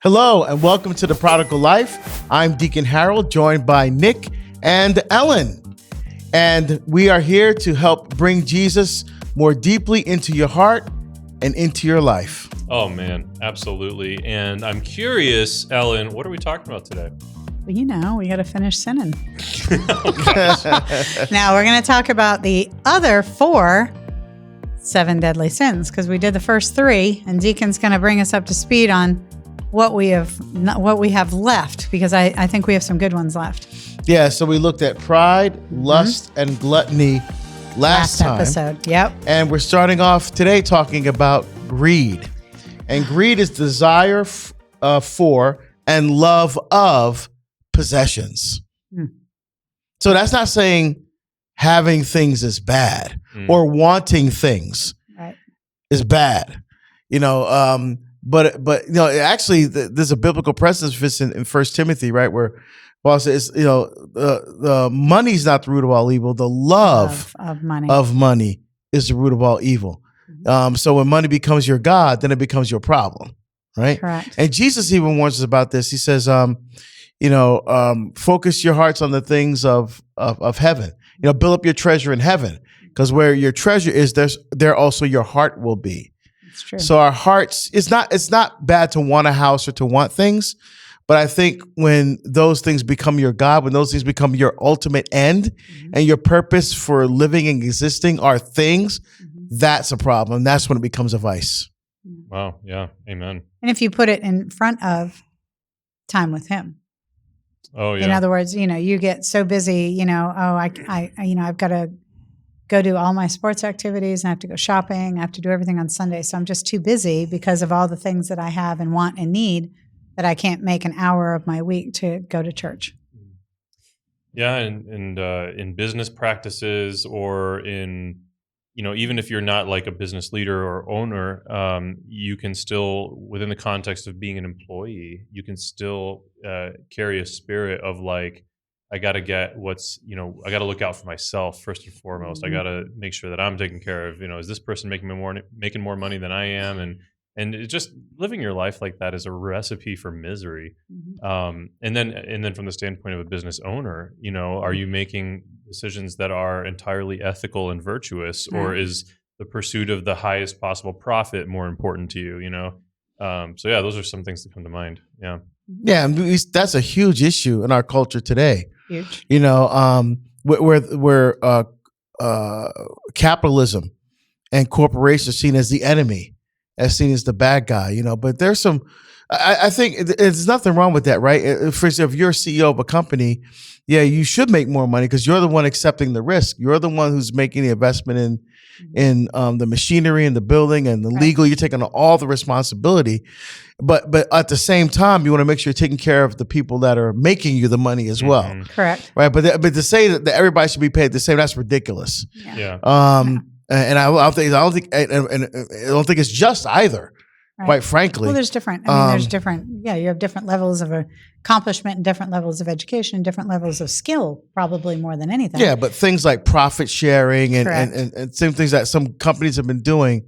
Hello and welcome to The Prodigal Life. I'm Deacon Harold, joined by Nick and Ellen. And we are here to help bring Jesus more deeply into your heart and into your life. Oh, man, absolutely. And I'm curious, Ellen, what are we talking about today? Well, you know, we got to finish sinning. Oh, Now, we're going to talk about the other 7 deadly sins, because we did the first 3, and Deacon's going to bring us up to speed on what we have left, because I think we have some good ones left. Yeah, so we looked at pride, lust, and gluttony last time. Episode. Yep. And we're starting off today talking about greed. And greed is desire for and love of possessions. So that's not saying having things is bad or wanting things is bad. You know, but you know, actually, there's a biblical precedent for this in 1 Timothy, right, where Paul says, you know, the money's not the root of all evil. The love of money is the root of all evil. So when money becomes your God, then it becomes your problem, right? Correct. And Jesus even warns us about this. He says, focus your hearts on the things of heaven. You know, build up your treasure in heaven, because where your treasure is, there also your heart will be. It's true. So our hearts, it's not bad to want a house or to want things, but I think when those things become your God, when those things become your ultimate end, and your purpose for living and existing are things, that's a problem. That's when it becomes a vice. Wow. Yeah. Amen. And if you put it in front of time with Him. Oh, yeah. In other words, you know, you get so busy, you know, I've got to go do all my sports activities, and I have to go shopping. I have to do everything on Sunday. So I'm just too busy because of all the things that I have and want and need, that I can't make an hour of my week to go to church. Yeah. And in business practices, or in, you know, even if you're not like a business leader or owner, you can still, within the context of being an employee, you can still carry a spirit of like, I got to get I got to look out for myself first and foremost. I got to make sure that I'm taken care of. You know, is this person making more money than I am? And it's just living your life like that is a recipe for misery. And then from the standpoint of a business owner, you know, are you making decisions that are entirely ethical and virtuous, or is the pursuit of the highest possible profit more important to you? You know, so yeah, those are some things that come to mind. Yeah. Yeah, and that's a huge issue in our culture today. Huge. You know, where capitalism and corporations are seen as the enemy, as seen as the bad guy. You know, but there's some. I think there's nothing wrong with that, right? For instance, if you're a CEO of a company, yeah, you should make more money because you're the one accepting the risk. You're the one who's making the investment in the machinery and the building and the legal. You're taking all the responsibility, but at the same time, you want to make sure you're taking care of the people that are making you the money as well. Correct. Right, but to say that everybody should be paid the same, that's ridiculous. Yeah. And I don't think it's just either. Right. Quite frankly. Well, there's different. I mean, there's different. Yeah, you have different levels of accomplishment and different levels of education and different levels of skill, probably more than anything. Yeah, but things like profit sharing and some things that some companies have been doing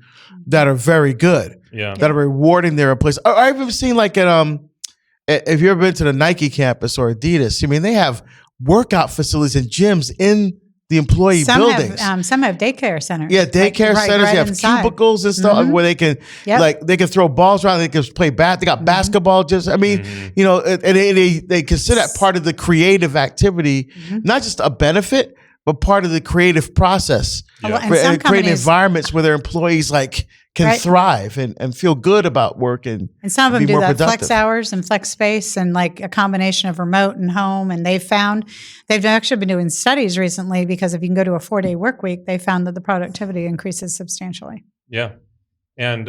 that are very good. Yeah. That are rewarding their employees. I've even seen like if you've ever been to the Nike campus or Adidas, I mean, they have workout facilities and gyms in the employee buildings. Some have daycare centers. Yeah, daycare centers. Right you have inside. cubicles and stuff where they can they can throw balls around. They can play They got basketball. I mean, you know, and they consider that part of the creative activity, not just a benefit, but part of the creative process. Yeah. And creating environments where their employees can thrive and feel good about work and some of them be do more that productive. flex hours and flex space and like a combination of remote and home. And they've actually been doing studies recently, because if you can go to a 4-day work week, they found that the productivity increases substantially. Yeah. And,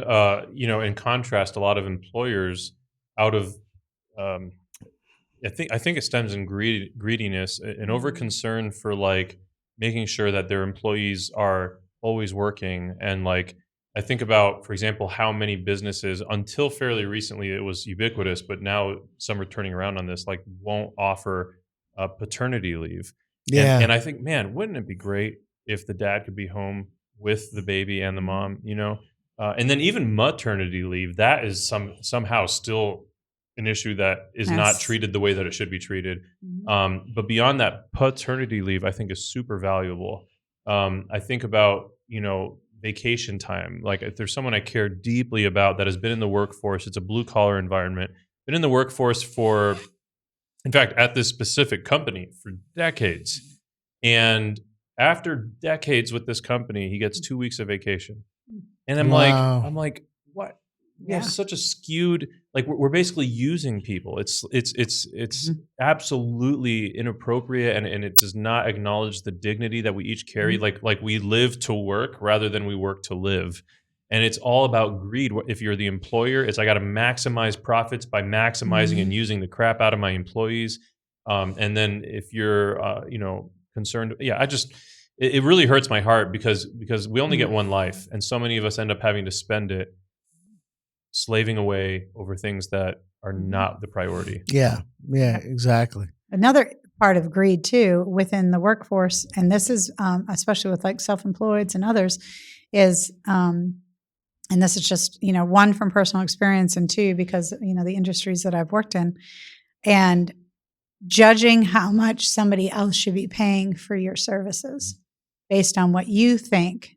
you know, in contrast, a lot of employers out of, I think it stems in greediness and over concern for like making sure that their employees are always working. And like, I think about, for example, how many businesses, until fairly recently, it was ubiquitous, but now some are turning around on this, like won't offer paternity leave. Yeah. And I think, man, wouldn't it be great if the dad could be home with the baby and the mom, you know? And then even maternity leave, that is somehow still an issue that is Yes. not treated the way that it should be treated. But beyond that, paternity leave, I think, is super valuable. I think about, vacation time. Like if there's someone I care deeply about that has been in the workforce, it's a blue collar environment, been in the workforce for, in fact, at this specific company for decades. And after decades with this company, he gets 2 weeks of vacation. And I'm like, what? We have such a skewed, like we're basically using people. It's absolutely inappropriate, and it does not acknowledge the dignity that we each carry. Like we live to work rather than we work to live. And it's all about greed. If you're the employer, it's I got to maximize profits by maximizing and using the crap out of my employees. And then if you're concerned, it really hurts my heart because we only get one life, and so many of us end up having to spend it slaving away over things that are not the priority. Yeah, exactly. Another part of greed too within the workforce, and this is especially with like self-employeds and others, is and this is just one from personal experience, and two because the industries that I've worked in, and judging how much somebody else should be paying for your services based on what you think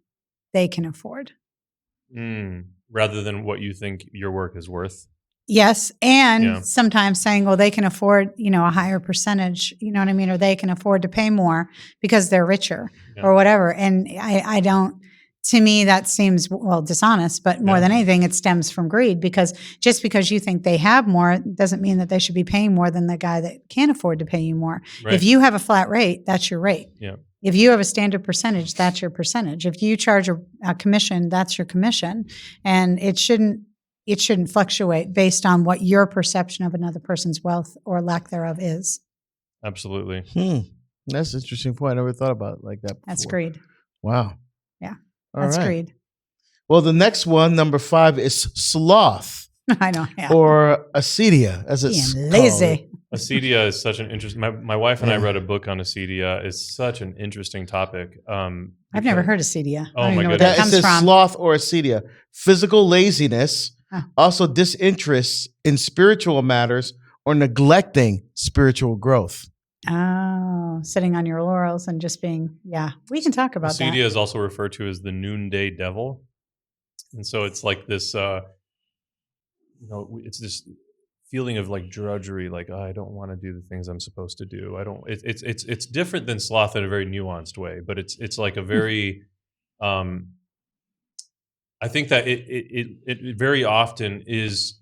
they can afford. Rather than what you think your work is worth. Yes. And sometimes saying, well, they can afford, a higher percentage, you know what I mean? Or they can afford to pay more because they're richer or whatever. And I don't, to me, that seems, dishonest, but more than anything, it stems from greed, because just because you think they have more doesn't mean that they should be paying more than the guy that can't afford to pay you more. Right. If you have a flat rate, that's your rate. Yeah. If you have a standard percentage, that's your percentage. If you charge a commission, that's your commission. And it shouldn't fluctuate based on what your perception of another person's wealth or lack thereof is. Absolutely. That's an interesting point. I never thought about it like that before. That's greed. Wow. Yeah. All that's right. greed. Well, the next one, number 5, is sloth. I know. Yeah. Or acedia, as it's lazy. Acedia is such an interesting. My wife and I read a book on acedia. It's such an interesting topic. I've never heard of acedia. Oh I don't my know where goodness! that comes it says from. sloth or acedia, physical laziness, also disinterest in spiritual matters, or neglecting spiritual growth. Oh, sitting on your laurels and just being, we can talk about acedia that. is also referred to as the noonday devil, and so it's like this. It's this feeling of like drudgery, like I don't want to do the things I'm supposed to do. It's different than sloth in a very nuanced way, but it's like a very I think that it very often is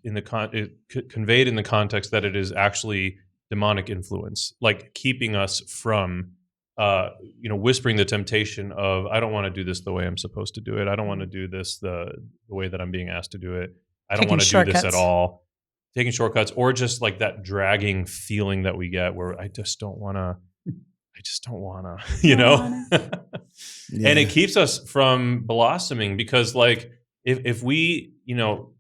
conveyed in the context that it is actually demonic influence, like keeping us from whispering the temptation of I don't want to do this the way I'm supposed to do it. I don't want to do this the way that I'm being asked to do it. I don't want to do this at all. Taking shortcuts, or just like that dragging feeling that we get where I just don't want to, And it keeps us from blossoming, because like if we, I don't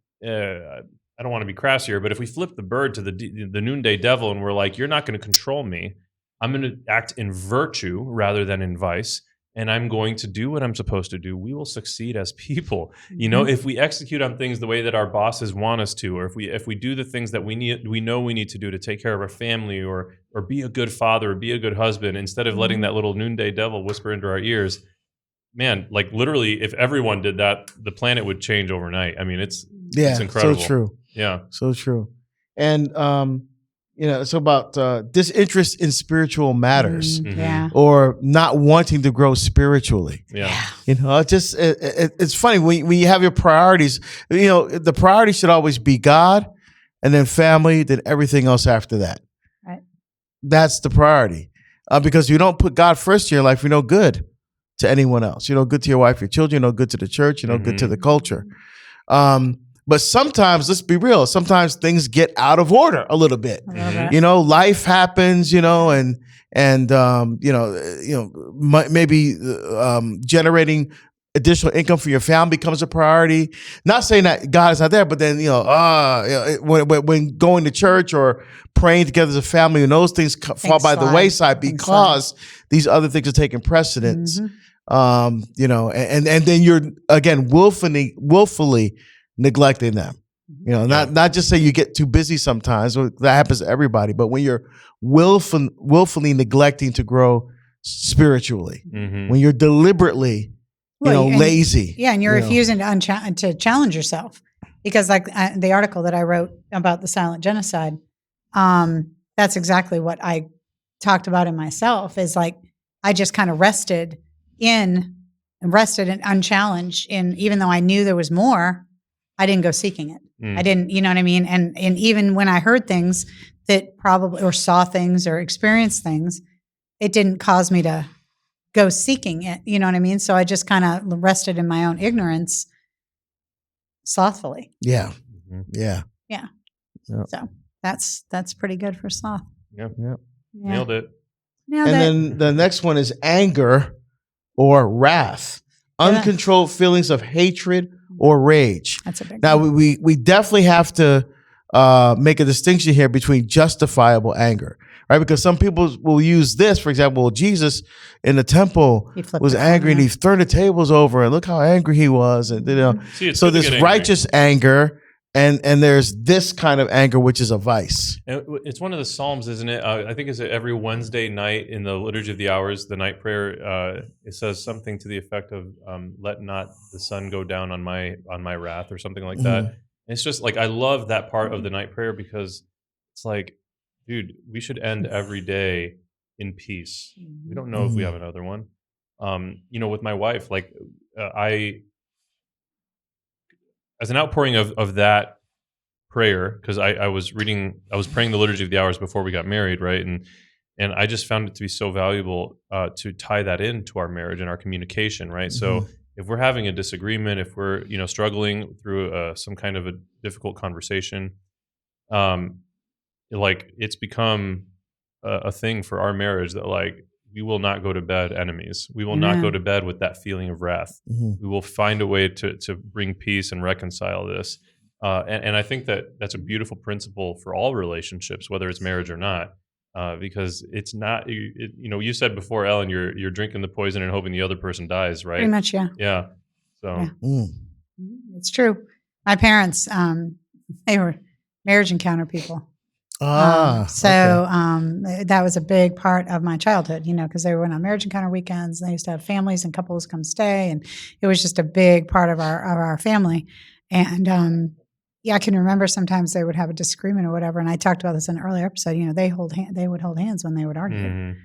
want to be crass here, but if we flip the bird to the noonday devil and we're like, you're not going to control me, I'm going to act in virtue rather than in vice, and I'm going to do what I'm supposed to do, we will succeed as people. If we execute on things the way that our bosses want us to, or if we do the things that we know we need to do to take care of our family, or be a good father, or be a good husband, instead of letting that little noonday devil whisper into our ears, man, like literally, if everyone did that, the planet would change overnight. I mean, it's incredible. So true. Yeah. So true. And, it's about disinterest in spiritual matters, or not wanting to grow spiritually. Yeah. It's funny when you have your priorities, the priority should always be God, and then family, then everything else after that. Right. That's the priority. Because if you don't put God first in your life, you're no good to anyone else. You're no good to your wife, your children, you're no good to the church, you're no good to the culture. But sometimes, let's be real, sometimes things get out of order a little bit. Life happens, maybe generating additional income for your family becomes a priority. Not saying that God is not there, but then, when going to church or praying together as a family, and those things fall by the wayside because these other things are taking precedence. And then you're, again, willfully neglecting them. Not just say you get too busy sometimes. That happens to everybody. But when you're willfully neglecting to grow spiritually, when you're deliberately, lazy. Yeah, and you're refusing to challenge yourself. Because like the article that I wrote about the silent genocide, that's exactly what I talked about in myself, is like I just kind of rested and unchallenged. And even though I knew there was more, I didn't go seeking it. I didn't, you know what I mean? And even when I heard things that probably, or saw things or experienced things, it didn't cause me to go seeking it. You know what I mean? So I just kind of rested in my own ignorance, slothfully. Yeah. Yeah. So that's pretty good for sloth. Yeah. Nailed it. Then the next one is anger or wrath, uncontrolled feelings of hatred or rage. That's a big Now one. we definitely have to make a distinction here between justifiable anger, right? Because some people will use this, for example, Jesus in the temple was angry and he turned the tables over and look how angry he was, and so this righteous anger. And there's this kind of anger, which is a vice. And it's one of the Psalms, isn't it? I think it's every Wednesday night in the Liturgy of the Hours, the night prayer. It says something to the effect of "Let not the sun go down on my wrath" or something like that. And it's just like I love that part of the night prayer because it's like, dude, we should end every day in peace. We don't know if we have another one. With my wife, like as an outpouring of that prayer, because I was praying the Liturgy of the Hours before we got married, right? And I just found it to be so valuable to tie that into our marriage and our communication, right? So if we're having a disagreement, if we're struggling through some kind of a difficult conversation, like it's become a thing for our marriage that like we will not go to bed enemies. We will not go to bed with that feeling of wrath. We will find a way to bring peace and reconcile this. And I think that's a beautiful principle for all relationships, whether it's marriage or not, because it's not. You said before, Ellen, you're drinking the poison and hoping the other person dies, right? Pretty much, yeah. Yeah. So it's true. My parents, they were marriage encounter people. That was a big part of my childhood, because they went on marriage encounter weekends. They used to have families and couples come stay, and it was just a big part of our family. And I can remember sometimes they would have a disagreement or whatever. And I talked about this in an earlier episode. They would hold hands when they would argue.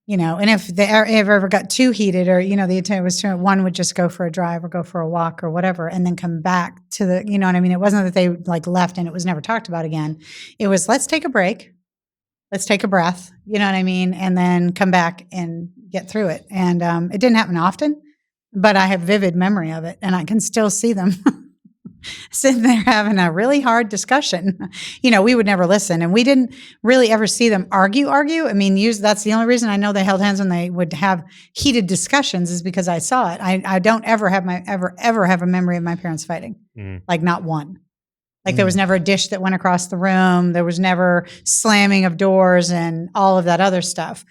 And if they ever got too heated, or the intent was to, one would just go for a drive or go for a walk or whatever, and then come back to the, what I mean? It wasn't that they like left and it was never talked about again. It was, let's take a break, let's take a breath, you know what I mean, and then come back and get through it. And it didn't happen often, but I have vivid memory of it, and I can still see them sitting there having a really hard discussion. We would never listen, and we didn't really ever see them argue. I mean, that's the only reason I know they held hands when they would have heated discussions, is because I saw it. I don't ever have have a memory of my parents fighting, like not one. Like there was never a dish that went across the room. There was never slamming of doors and all of that other stuff,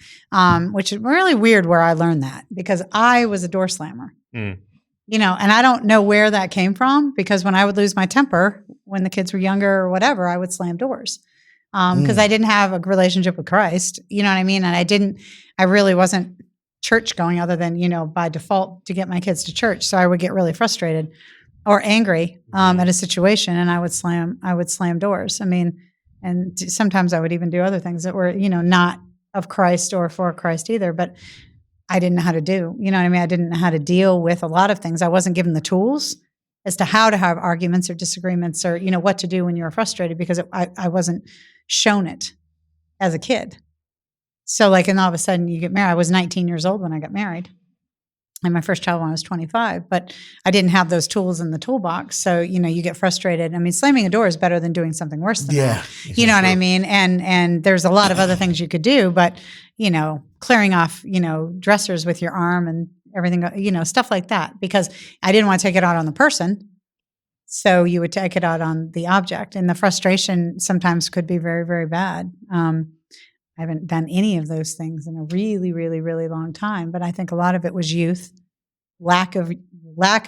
which is really weird where I learned that, because I was a door slammer. And I don't know where that came from, because when I would lose my temper, when the kids were younger or whatever, I would slam doors, because I didn't have a relationship with Christ, you know what I mean? And I really wasn't church going, other than, by default to get my kids to church. So I would get really frustrated or angry at a situation, and I would slam doors. I mean, and sometimes I would even do other things that were, not of Christ or for Christ either, but I didn't know how to do. You know what I mean? I didn't know how to deal with a lot of things. I wasn't given the tools as to how to have arguments or disagreements, or, what to do when you're frustrated, because I wasn't shown it as a kid. So and all of a sudden you get married. I was 19 years old when I got married. And my first child when I was 25, but I didn't have those tools in the toolbox. So, you get frustrated. I mean, slamming a door is better than doing something worse than that. You know what I mean? And there's a lot of other things you could do, but, clearing off, dressers with your arm and everything, stuff like that, because I didn't want to take it out on the person. So you would take it out on the object, and the frustration sometimes could be very, very bad. I haven't done any of those things in a really, really, really long time, but I think a lot of it was youth lack of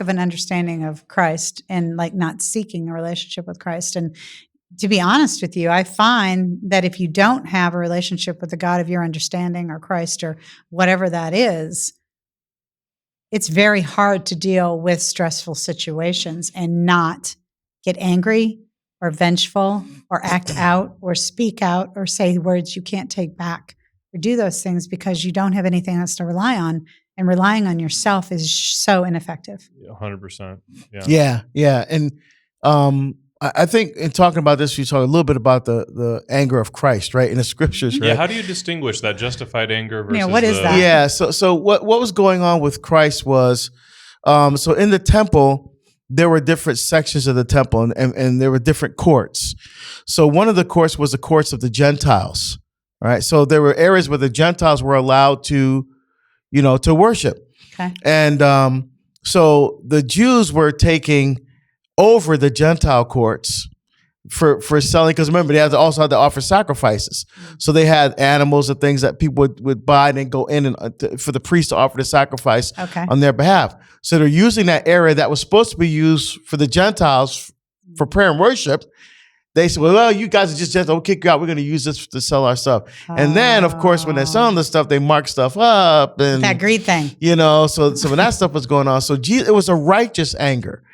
an understanding of Christ and like not seeking a relationship with Christ. And to be honest with you, I find that if you don't have a relationship with the God of your understanding or Christ or whatever that is, it's very hard to deal with stressful situations and not get angry or vengeful or act out or speak out or say words you can't take back or do those things because you don't have anything else to rely on. And relying on yourself is so ineffective. 100%. Yeah. And I think in talking about this, you talk a little bit about the anger of Christ, right? In the scriptures, right? Yeah. How do you distinguish that justified anger versus what is that? Yeah. So what was going on with Christ was, so in the temple, there were different sections of the temple and there were different courts. So one of the courts was the courts of the Gentiles, right? So there were areas where the Gentiles were allowed to worship. Okay. And so the Jews were taking over the Gentile courts for selling, because remember, they also had to offer sacrifices. So they had animals and things that people would buy and then go in and for the priest to offer the sacrifice on their behalf. So they're using that area that was supposed to be used for the Gentiles for prayer and worship. They said, well, you guys are just Gentiles, we'll kick you out. We're going to use this to sell our stuff. And then, of course, when they're selling the stuff, they mark stuff up. And that greed thing. So when that stuff was going on, so it was a righteous anger.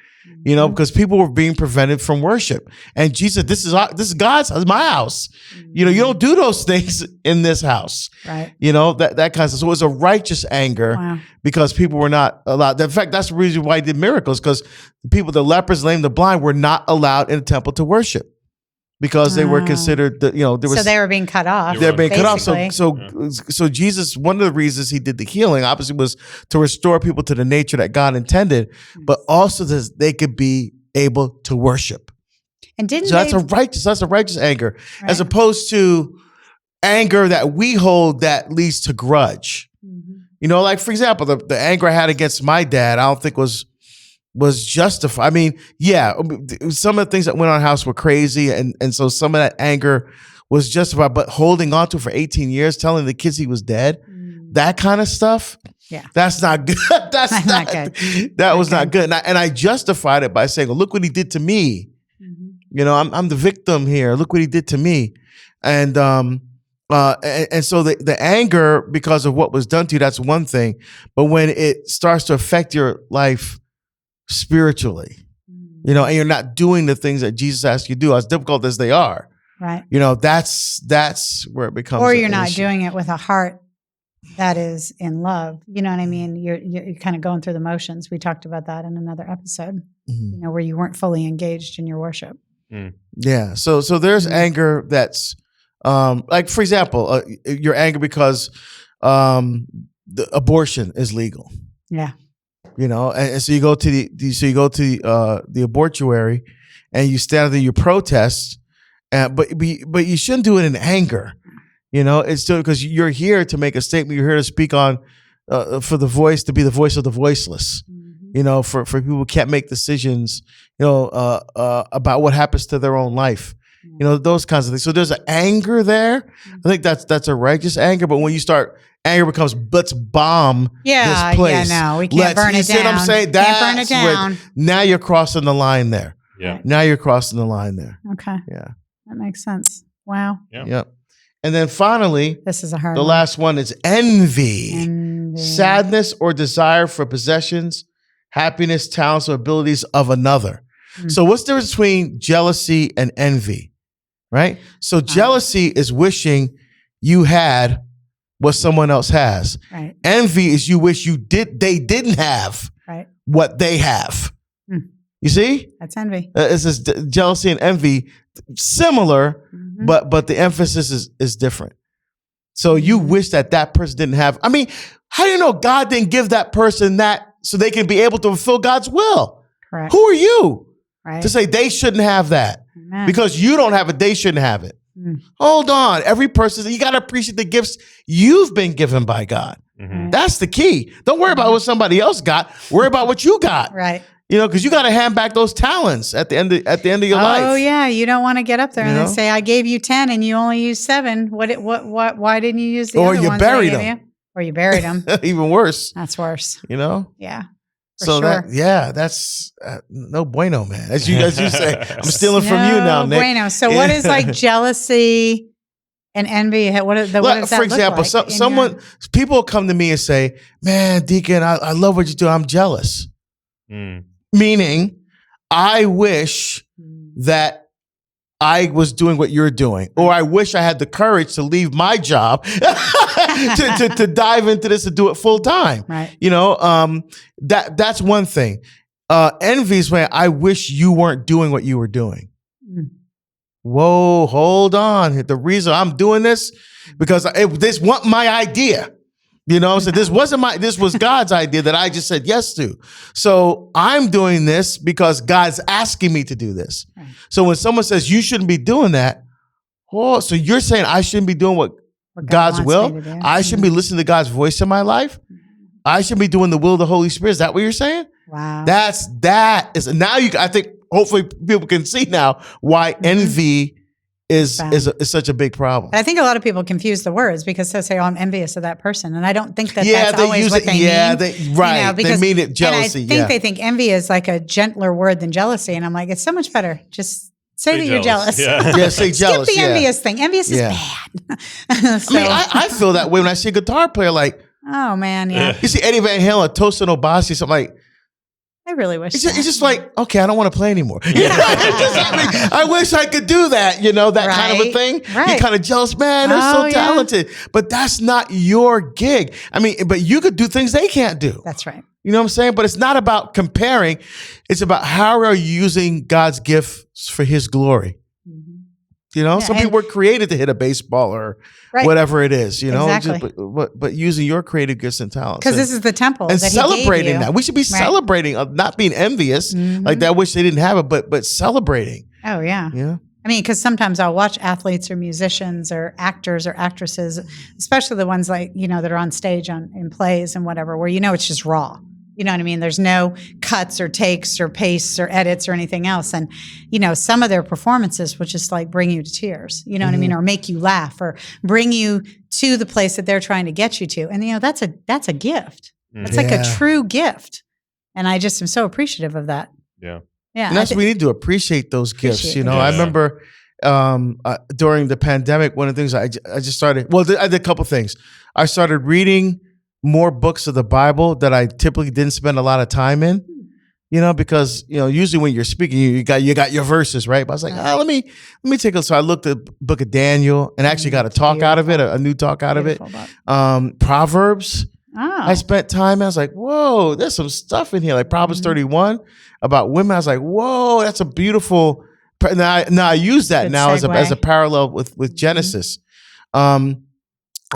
Because people were being prevented from worship. And Jesus, this is God's house, my house. You don't do those things in this house. Right. That kind of stuff. So it was a righteous anger because people were not allowed. In fact, that's the reason why he did miracles, because the lepers, lame, the blind were not allowed in the temple to worship because they were considered, so they were being cut off. They're being cut off. Basically. So Jesus, one of the reasons he did the healing, obviously, was to restore people to the nature that God intended, but also that they could be able to worship. And that's a righteous anger, as opposed to anger that we hold that leads to grudge. Mm-hmm. Like for example, the anger I had against my dad, I don't think was justified. I mean, some of the things that went on in the house were crazy. And so some of that anger was justified, but holding on to it for 18 years, telling the kids he was dead, that kind of stuff. Yeah. That's not good. That's not good. That was not good. And I justified it by saying, well, look what he did to me. Mm-hmm. I'm the victim here. Look what he did to me. And so the anger because of what was done to you, that's one thing. But when it starts to affect your life spiritually, and you're not doing the things that Jesus asked you to do, as difficult as they are, right? That's where it becomes. Or you're not doing it with a heart that is in love. You know what I mean? You're kind of going through the motions. We talked about that in another episode. Mm-hmm. Where you weren't fully engaged in your worship. Mm. Yeah. So there's anger that's like, for example, your anger because the abortion is legal. Yeah. And so you go to the abortuary and you stand there, you protest, but you shouldn't do it in anger. It's still because you're here to make a statement. You're here to speak on for the voice, to be the voice of the voiceless. Mm-hmm. For people who can't make decisions, about what happens to their own life. Those kinds of things. So there's an anger there. I think that's a righteous anger. But when you start, anger becomes, let's bomb this place. Yeah, no, we can't burn it down. You see what I'm saying? Can't burn it down. Now you're crossing the line there. Yeah. Now you're crossing the line there. Okay. Yeah. That makes sense. Wow. Yeah. Yep. And then finally, this is a hard the one. last one is envy. Sadness or desire for possessions, happiness, talents, or abilities of another. Mm-hmm. So what's the difference between jealousy and envy? Right? So jealousy is wishing you had what someone else has. Right. Envy is you wish they didn't have what they have. Mm. You see? That's envy. It's this jealousy and envy, similar, but the emphasis is different. So you wish that person didn't have. I mean, how do you know God didn't give that person that so they can be able to fulfill God's will? Correct. Who are you to say they shouldn't have that? Amen. Because you don't have it, they shouldn't have it. Hold on. Every person, you got to appreciate the gifts you've been given by God. Mm-hmm. That's the key. Don't worry about what somebody else got. Worry about what you got. Right. Because you got to hand back those talents at the end of your life. Oh yeah, you don't want to get up there and say, "I gave you 10 and you only used 7." What? Why didn't you use the other ones? Or you buried them. Or you buried them. Even worse. That's worse. Yeah. Yeah. So sure. that's no bueno, man. As you say, I'm stealing from you now, Nick. Bueno. So what is like jealousy and envy? What does that For example, look like people come to me and say, "Man, Deacon, I love what you do. I'm jealous." Meaning, I wish that I was doing what you're doing, or I wish I had the courage to leave my job to dive into this and do it full time. Right. You know, that's one thing. Envy is when I wish you weren't doing what you were doing. Whoa, hold on. The reason I'm doing this because this wasn't my idea. You know, so this was God's idea that I just said yes to. So I'm doing this because God's asking me to do this. Right. So when someone says you shouldn't be doing that, so you're saying I shouldn't be doing what God's will? I shouldn't be listening to God's voice in my life? I should be doing the will of the Holy Spirit. Is that what you're saying? Wow. That is now I think hopefully people can see now why envy is such a big problem. And I think a lot of people confuse the words because they say, "Oh, I'm envious of that person," and I don't think that's always what they mean. They mean it jealousy. And I think they think envy is like a gentler word than jealousy, and I'm like, it's so much better. Just say that you're jealous. Yeah, say jealous. Skip the envious thing. Envious is bad. So, I feel that way when I see a guitar player. Like, oh man, yeah. You see Eddie Van Halen toasting Obasi, so I'm like, I really wish. It's just like, okay, I don't want to play anymore. I wish I could do that, that kind of a thing. Right. You're kind of jealous, man. They're so talented. But that's not your gig. I mean, but you could do things they can't do. That's right. You know what I'm saying? But it's not about comparing. It's about how are you using God's gifts for his glory. Some people were created to hit a baseball or whatever it is, Exactly. but using your creative gifts and talents. Because this is the temple and that celebrating he gave you. that. We should be celebrating, not being envious, like that. I wish they didn't have it, but celebrating. Oh, yeah. Yeah. I mean, because sometimes I'll watch athletes or musicians or actors or actresses, especially the ones like, that are on stage in plays and whatever, where it's just raw. You know what I mean? There's no cuts or takes or pastes or edits or anything else. And, some of their performances will just like bring you to tears, you know what I mean? Or make you laugh or bring you to the place that they're trying to get you to. And, that's a gift. It's like a true gift. And I just am so appreciative of that. Yeah. Yeah. And we need to appreciate those gifts. I remember during the pandemic, one of the things I just started, I did a couple things. I started reading more books of the Bible that I typically didn't spend a lot of time in, because usually when you're speaking, you got your verses, right? But I was like, let me take a. So I looked at the book of Daniel and actually got a talk out of it, a new talk out of it. Proverbs. Oh. I spent time. I was like, whoa, there's some stuff in here, like Proverbs 31 about women. I was like, whoa, that's a beautiful. Now I use that now as a parallel with Genesis. I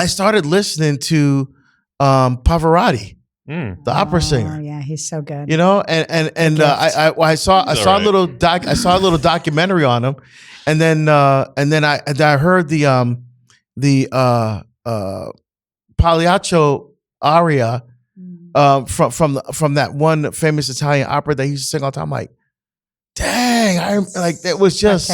started listening to Pavarotti, the opera singer. Oh yeah, he's so good. I saw a little documentary on him, and then I heard the Pagliaccio aria from that one famous Italian opera that he used to sing all the time. I'm like, dang, it was just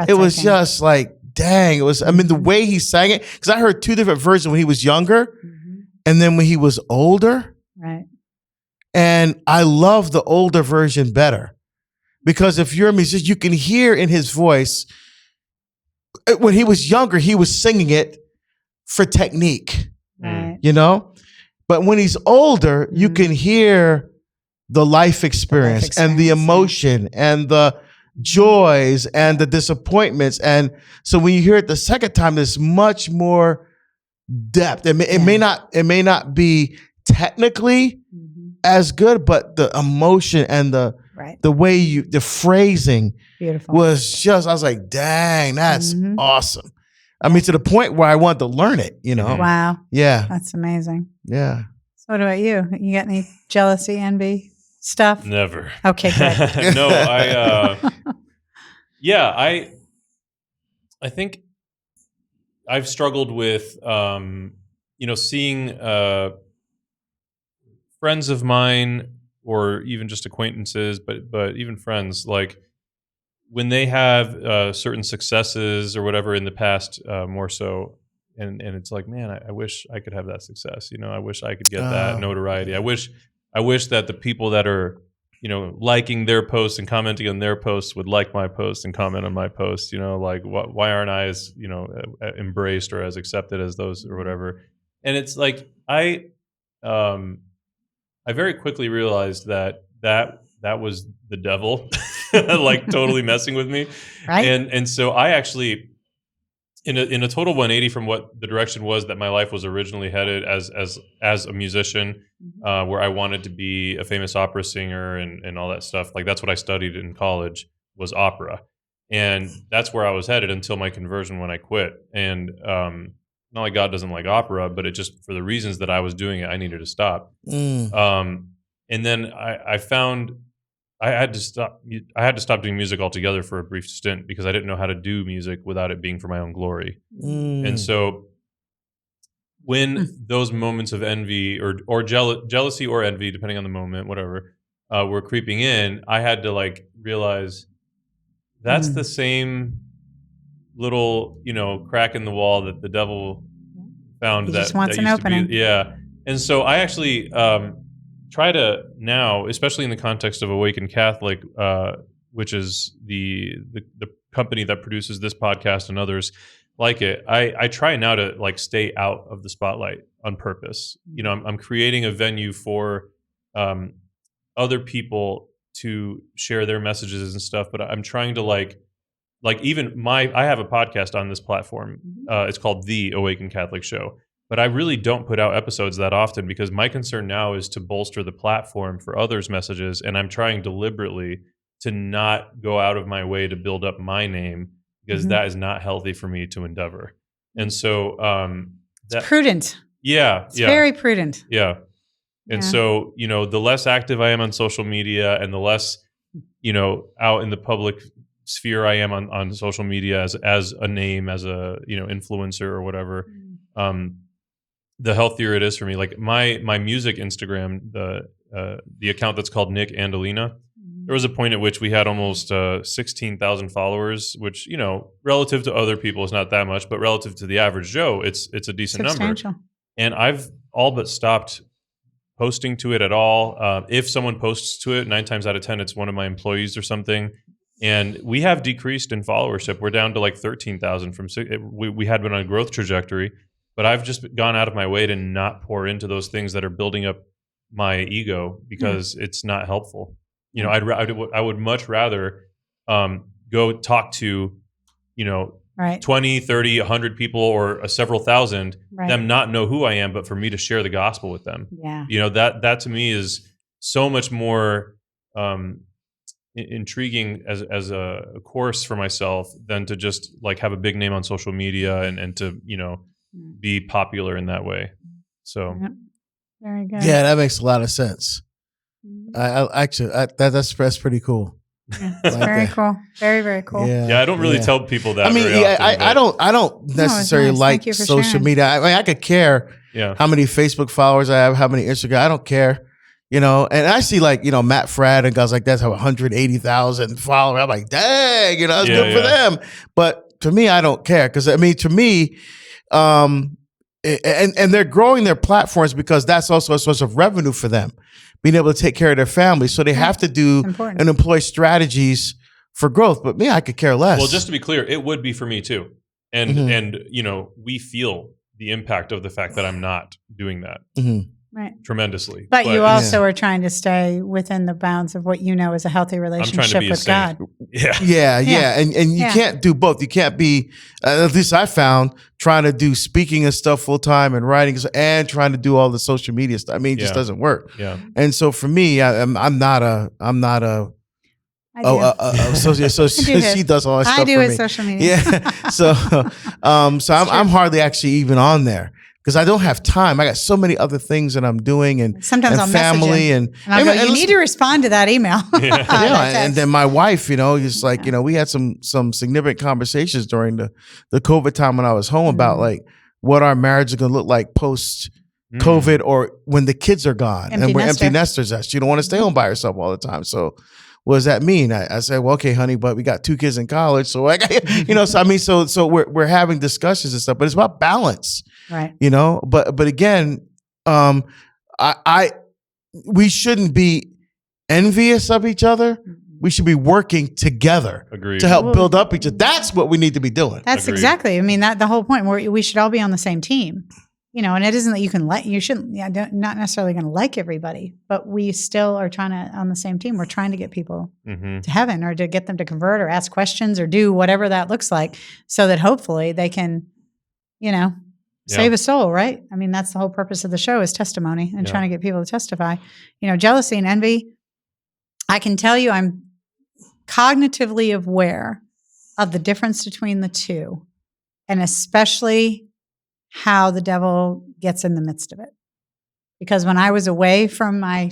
it was just like, dang, it was. I mean, the way he sang it, because I heard two different versions when he was younger. And then when he was older, right? And I love the older version better because if you're a musician, you can hear in his voice. When he was younger, he was singing it for technique, right? But when he's older, you can hear the life experience and the emotion and the joys and the disappointments. And so when you hear it the second time, there's much more depth. It may not be technically as good, but the emotion and the way the phrasing was just, I was like, dang, that's awesome. I mean, to the point where I wanted to learn it, Wow. Yeah. That's amazing. Yeah. So what about you? You got any jealousy, envy stuff? Never. Okay, good. No, I think I've struggled with, seeing friends of mine or even just acquaintances, but even friends, like when they have certain successes or whatever in the past, more so, and it's like, man, I wish I could have that success. I wish I could get that notoriety. I wish I wish that the people that are, liking their posts and commenting on their posts would like my post and comment on my post. Like why aren't I as embraced or as accepted as those or whatever? And it's like I very quickly realized that was the devil, like totally messing with me, Right. And so I actually, in a total 180 from what the direction was that my life was originally headed as a musician, where I wanted to be a famous opera singer and all that stuff. Like that's what I studied in college, was opera, and that's where I was headed until my conversion when I quit. And not like God doesn't like opera, but it just, for the reasons that I was doing it, I needed to stop. And then I found I had to stop doing music altogether for a brief stint because I didn't know how to do music without it being for my own glory. And so when those moments of envy or jealousy or envy, depending on the moment, whatever, were creeping in, I had to like realize that's the same little, crack in the wall that the devil found. He that just wants that an used to be- opening. yeah. And so I actually try to now, especially in the context of Awakened Catholic, which is the company that produces this podcast and others like it, I try now to like stay out of the spotlight on purpose. I'm creating a venue for other people to share their messages and stuff, but I'm trying to like even I have a podcast on this platform. It's called The Awakened Catholic Show. But I really don't put out episodes that often because my concern now is to bolster the platform for others' messages. And I'm trying deliberately to not go out of my way to build up my name because that is not healthy for me to endeavor. And so It's prudent. Yeah. It's very prudent. Yeah. And so, the less active I am on social media and the less, out in the public sphere I am on social media as a name, as a, influencer or whatever, the healthier it is for me. Like my music Instagram, the account that's called Nick Andalina, there was a point at which we had almost 16,000 followers, which, relative to other people is not that much, but relative to the average Joe, it's a decent number. And I've all but stopped posting to it at all. If someone posts to it, 9 times out of 10, it's one of my employees or something. And we have decreased in followership. We're down to like 13,000 from we had been on a growth trajectory. But I've just gone out of my way to not pour into those things that are building up my ego because it's not helpful. I would much rather go talk to, 20, 30, 100 people or several thousand, them not know who I am, but for me to share the gospel with them. Yeah. That to me is so much more intriguing as a course for myself than to just like have a big name on social media and to, be popular in that way. So very good. Yeah, that makes a lot of sense. That's pretty cool. Yeah, it's very cool. Very, very cool. Yeah, I don't really tell people that. I mean, very often, I don't necessarily like social sharing. media. I mean, I could care how many Facebook followers I have, how many Instagram. I don't care. And I see like, Matt Fradd and guys like that have 180,000 followers. I'm like, dang, it's good for them. But to me, I don't care. Because I mean, to me, and they're growing their platforms because that's also a source of revenue for them, being able to take care of their families. So they have to do and employ strategies for growth. But me, I could care less. Well, just to be clear, it would be for me too. And we feel the impact of the fact that I'm not doing that tremendously. But you also are trying to stay within the bounds of what is a healthy relationship with God. Yeah. And you can't do both. You can't be, at least I found, trying to do speaking and stuff full time and writing and trying to do all the social media stuff. I mean, it just doesn't work. Yeah. And so for me, I'm not a so she does all that stuff. I do for with me. social media. Yeah. So I'm hardly actually even on there. Because I don't have time. I got so many other things that I'm doing, and sometimes I'll family message and I'll go, you need to respond to that email. And then my wife, it's like we had some significant conversations during the COVID time when I was home about like what our marriage is going to look like post COVID or when the kids are gone and we're empty nesters. You don't want to stay home by yourself all the time. So what does that mean? I said, well, okay, honey, but we got 2 kids in college, so I got, so I mean, so we're having discussions and stuff, but it's about balance. Right. But again, I we shouldn't be envious of each other. We should be working together to help build up each other. That's what we need to be doing. That's exactly. I mean, the whole point where we should all be on the same team, and it isn't that you shouldn't, not necessarily going to like everybody, but we still are on the same team. We're trying to get people to heaven, or to get them to convert, or ask questions, or do whatever that looks like, so that hopefully they can, save a soul, right? I mean, that's the whole purpose of the show, is testimony and trying to get people to testify. Jealousy and envy, I can tell you I'm cognitively aware of the difference between the two, and especially how the devil gets in the midst of it. Because when I was away from my,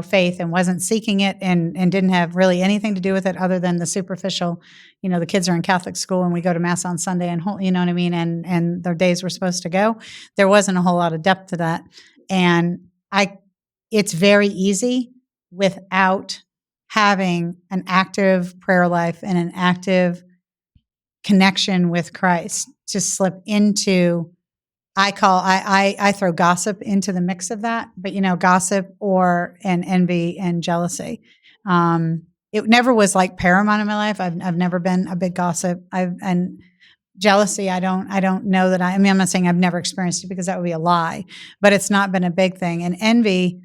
faith and wasn't seeking it and didn't have really anything to do with it other than the superficial, the kids are in Catholic school and we go to Mass on Sunday and, and their days were supposed to go, there wasn't a whole lot of depth to that. And it's very easy without having an active prayer life and an active connection with Christ to slip into, I throw gossip into the mix of that, but gossip and envy and jealousy. It never was like paramount in my life. I've never been a big gossip. And jealousy, I don't know that I'm not saying I've never experienced it, because that would be a lie, but it's not been a big thing. And envy,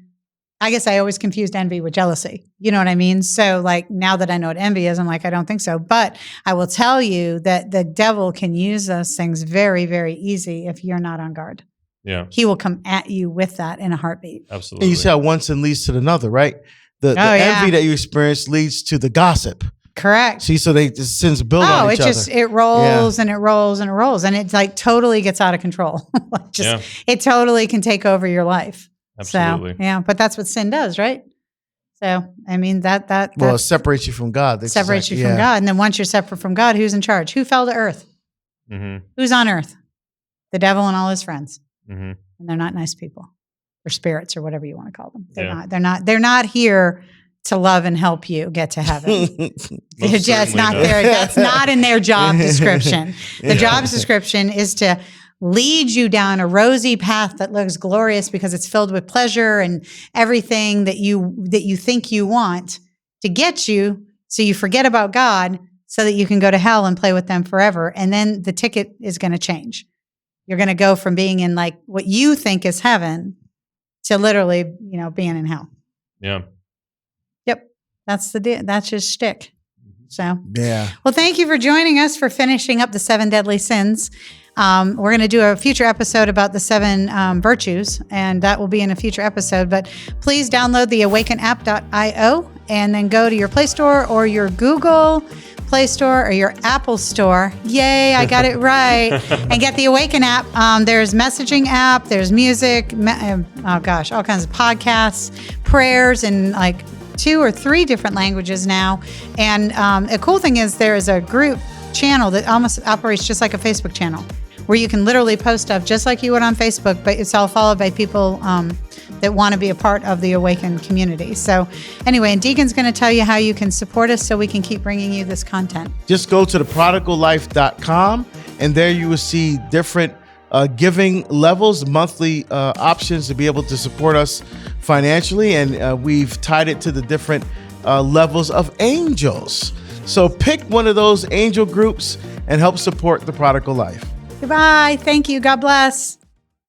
I guess I always confused envy with jealousy. You know what I mean? So now that I know what envy is, I'm like, I don't think so. But I will tell you that the devil can use those things very, very easy if you're not on guard. Yeah. He will come at you with that in a heartbeat. Absolutely. And you see how one sin leads to another, right? The envy that you experience leads to the gossip. Correct. See, so the sins build on each other. It rolls and it rolls and it rolls. And it totally gets out of control. It totally can take over your life. Absolutely. So, but that's what sin does, right? So, I mean, that it separates you from God. From God. And then once you're separate from God, who's in charge? Who fell to earth? Mm-hmm. Who's on earth? The devil and all his friends. Mm-hmm. And they're not nice people, or spirits, or whatever you want to call them. They're not here to love and help you get to heaven. They're just not there. That's not in their job description. The job description is to lead you down a rosy path that looks glorious because it's filled with pleasure and everything that you think you want, to get you so you forget about God, so that you can go to hell and play with them forever. And then the ticket is going to change. You're going to go from being in like what you think is heaven to literally, being in hell. Yeah. Yep. That's his shtick. So, yeah. Well, thank you for joining us for finishing up the 7 deadly sins. We're going to do a future episode about the 7 virtues, and that will be in a future episode. But please download the awakenapp.io and then go to your Play Store or your Google Play Store or your Apple Store. Yay, I got it right. And get the Awaken app. There's messaging app, there's music, all kinds of podcasts, prayers, and like 2 or 3 different languages now. And a cool thing is there is a group channel that almost operates just like a Facebook channel, where you can literally post stuff just like you would on Facebook, but it's all followed by people that want to be a part of the Awaken community. So anyway, and Deacon's going to tell you how you can support us so we can keep bringing you this content. Just go to theprodigallife.com, and there you will see different giving levels, monthly options to be able to support us financially. And we've tied it to the different levels of angels. So pick one of those angel groups and help support the Prodigal Life. Goodbye. Thank you. God bless.